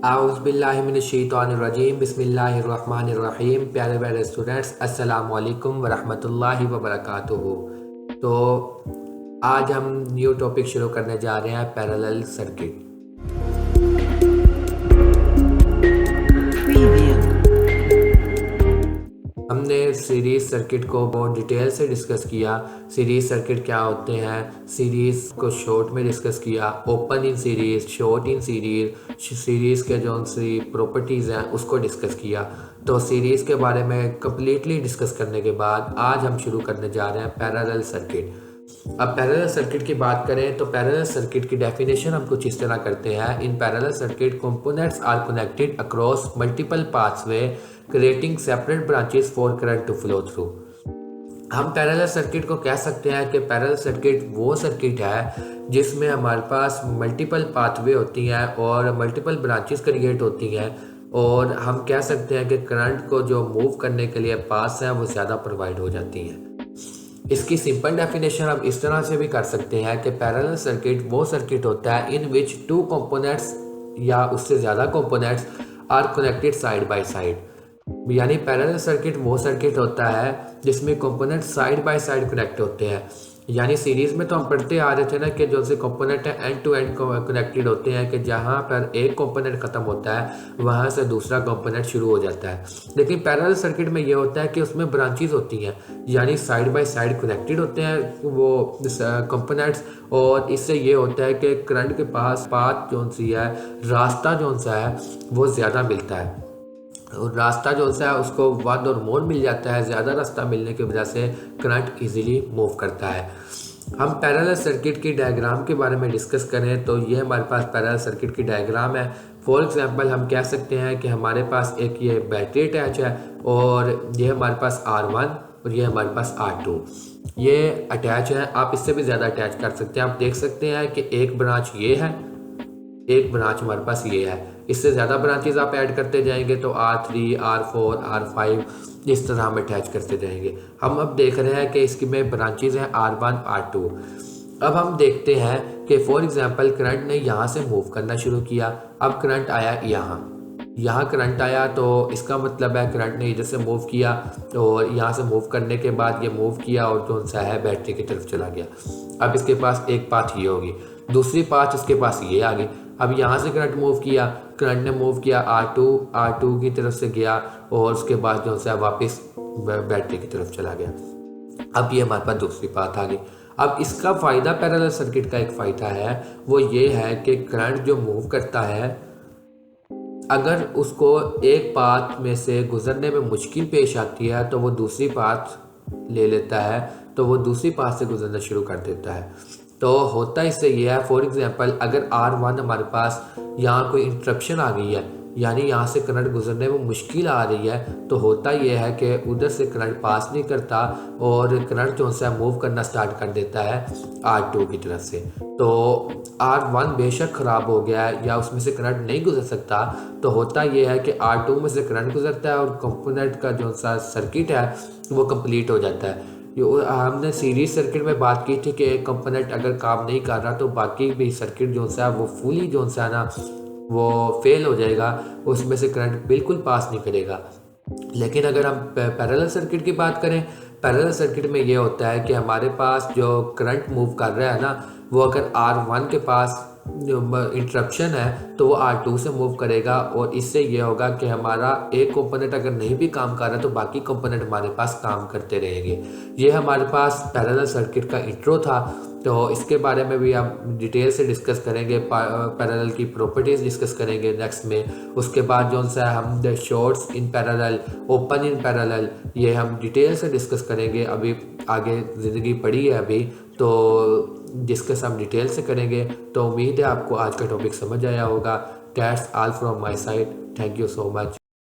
आउज़ुबिल्लाहिमिनश्शैतानिर्रजीम बिस्मिल्लाहिर्रहमानिर्रहीम। प्यारे प्यारे स्टूडेंट्स, अस्सलामु अलैकुम वरहमतुल्लाहि वबरकातुहू। तो आज हम न्यू टॉपिक शुरू करने जा रहे हैं, पैरेलल सर्किट। हमने सीरीज़ सर्किट को बहुत डिटेल से डिस्कस किया। सीरीज़ सर्किट क्या होते हैं, सीरीज़ को शॉर्ट में डिस्कस किया, open in series, short in series के जो सी प्रॉपर्टीज़ हैं उसको डिस्कस किया। तो सीरीज़ के बारे में कम्प्लीटली डिस्कस करने के बाद आज हम शुरू करने जा रहे हैं पैरेलल सर्किट। अब पैरेलल सर्किट की बात करें तो पैरेलल सर्किट की डेफिनेशन हम कुछ इस तरह करते हैं। In parallel circuit components are connected across multiple pathway creating separate branches for current to flow through. हम पैरेलल सर्किट को कह सकते हैं कि पैरेलल सर्किट वो सर्किट है जिसमें हमारे पास मल्टीपल पाथवे होती हैं और मल्टीपल ब्रांचेस क्रिएट होती हैं, और हम कह सकते हैं कि करंट को जो मूव करने के लिए पाथ्स हैं वो ज़्यादा प्रोवाइड हो जाती हैं। इसकी सिंपल डेफिनेशन हम इस तरह से भी कर सकते हैं कि पैरेलल सर्किट वो सर्किट होता है इन विच टू कंपोनेंट्स या उससे ज़्यादा components are connected side by side. यानी पैरेलल सर्किट वो सर्किट होता है जिसमें component side by side connect होते हैं। यानी सीरीज़ में तो हम पढ़ते आ रहे थे ना कि जो से कंपोनेंट है एंड टू एंड कनेक्टेड होते हैं, कि जहाँ पर एक कंपोनेंट ख़त्म होता है वहाँ से दूसरा कंपोनेंट शुरू हो जाता है। लेकिन पैरेलल सर्किट में ये होता है कि उसमें ब्रांचेस होती हैं, यानी साइड बाय साइड कनेक्टेड होते हैं वो कंपोनेंट्स, और इससे ये होता है कि करंट के पास पाथ जो सी है, रास्ता जो सा है वो ज़्यादा मिलता है। और रास्ता जो सा है उसको वन और मोर मिल जाता है। ज़्यादा रास्ता मिलने की वजह से करंट इजीली मूव करता है। हम पैरेलल सर्किट की डायग्राम के बारे में डिस्कस करें तो ये हमारे पास पैरेलल सर्किट की डायग्राम है। फॉर एग्जांपल हम कह सकते हैं कि हमारे पास एक ये बैटरी अटैच है और ये हमारे पास R1 और ये हमारे पास R2 ये अटैच है। आप इससे भी ज़्यादा अटैच कर सकते हैं। आप देख सकते हैं कि एक ब्रांच ये है, एक ब्रांच हमारे पास ये है। इससे ज़्यादा ब्रांचेस आप ऐड करते जाएंगे तो R3, R4, R5 इस तरह हम अटैच करते जाएंगे। हम अब देख रहे हैं कि इसकी में ब्रांचेस हैं R1, R2। अब हम देखते हैं कि फॉर एग्जांपल करंट ने यहाँ से मूव करना शुरू किया। अब करंट आया यहाँ करंट आया तो इसका मतलब है करंट ने इधर से मूव किया और यहाँ से मूव करने के बाद ये मूव किया और जो सा है बैटरी की तरफ चला गया। अब इसके पास एक पाथ ये होगी, दूसरी पाथ इसके पास ये आ गई। अब यहाँ से करंट मूव किया, करंट ने मूव किया R2 की तरफ से गया और उसके बाद जो सा वापस बैटरी की तरफ चला गया। अब ये हमारे पास दूसरी पाथ आ गई। अब इसका फ़ायदा पैरेलल सर्किट का एक फ़ायदा है, वो ये है कि करंट जो मूव करता है अगर उसको एक पाथ में से गुजरने में मुश्किल पेश आती है तो वो दूसरी पाथ ले लेता है, तो वो दूसरी पाथ से गुजरना शुरू कर देता है। तो होता इससे ये है, फॉर एग्जांपल अगर R1 हमारे पास यहाँ कोई इंटरप्शन आ गई है, यानी यहाँ से करंट गुजरने में मुश्किल आ रही है, तो होता ये है कि उधर से करंट पास नहीं करता और करंट जो है मूव करना स्टार्ट कर देता है R2 की तरफ से। तो R1 बेशक ख़राब हो गया है या उसमें से करंट नहीं गुजर सकता, तो होता ये है कि R2 में से करंट गुजरता है और कंपोनेंट का जो सा सर्किट है वो कंप्लीट हो जाता है। हमने सीरीज सर्किट में बात की थी कि एक कंपोनेंट अगर काम नहीं कर रहा तो बाकी भी सर्किट जो सा वो फुली जो सा ना वो फेल हो जाएगा, उसमें से करंट बिल्कुल पास नहीं करेगा। लेकिन अगर हम पैरेलल सर्किट की बात करें, पैरेलल सर्किट में ये होता है कि हमारे पास जो करंट मूव कर रहा है ना, वो अगर R1 के पास इंटरप्शन है तो वो R2 से मूव करेगा, और इससे ये होगा कि हमारा एक कंपोनेंट अगर नहीं भी काम कर रहा तो बाकी कंपोनेंट हमारे पास काम करते रहेंगे। ये हमारे पास पैरेलल सर्किट का इंट्रो था। तो इसके बारे में भी हम डिटेल से डिस्कस करेंगे, पैरेलल की प्रॉपर्टीज़ डिस्कस करेंगे नेक्स्ट में। उसके बाद जो सा हम shorts in parallel, open in parallel, ये हम डिटेल से डिस्कस करेंगे। अभी आगे ज़िंदगी पड़ी है अभी, तो डिस्कस हम डिटेल से करेंगे। तो उम्मीद है आपको आज का टॉपिक समझ आया होगा। That's all from my side. Thank you so much.